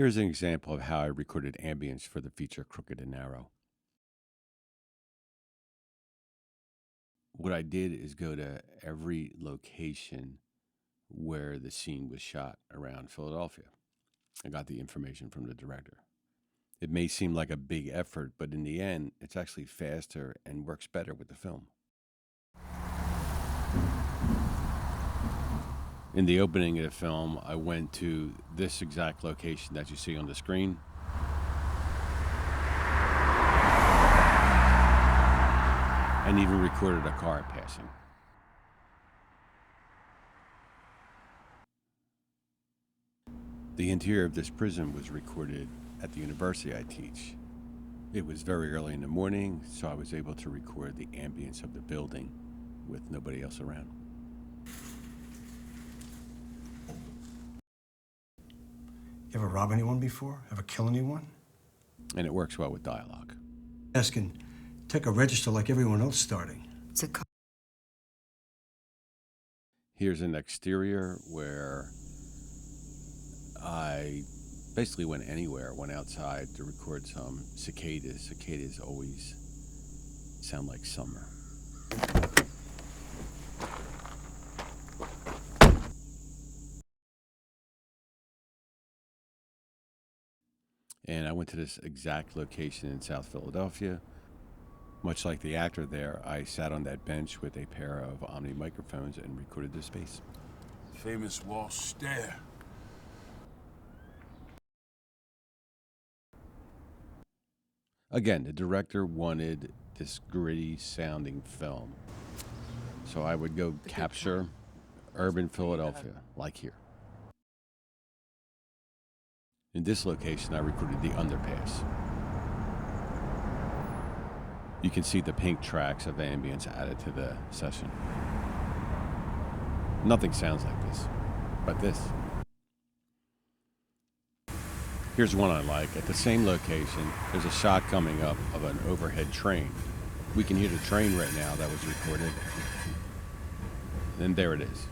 Here's an example of how I recorded ambience for the feature Crooked and Narrow. What I did is go to every location where the scene was shot around Philadelphia. I got the information from the director. It may seem like a big effort, but in the end, it's actually faster and works better with the film. In the opening of the film, I went to this exact location that you see on the screen. And even recorded a car passing. The interior of this prison was recorded at the university I teach. It was very early in the morning, so I was able to record the ambience of the building with nobody else around. You ever rob anyone before? Ever kill anyone? And it works well with dialogue. Asking, take a register like everyone else starting. It's a Here's an exterior where I basically went anywhere, went outside to record some cicadas. Cicadas always sound like summer. And I went to this exact location in South Philadelphia. Much like the actor there, I sat on that bench with a pair of Omni microphones and recorded the space. Famous Walsh stare. Again, the director wanted this gritty sounding film. So I would go capture urban Philadelphia, like here. In this location, I recorded the underpass. You can see the pink tracks of ambience added to the session. Nothing sounds like this, but this. Here's one I like. At the same location, there's a shot coming up of an overhead train. We can hear the train right now that was recorded. And there it is.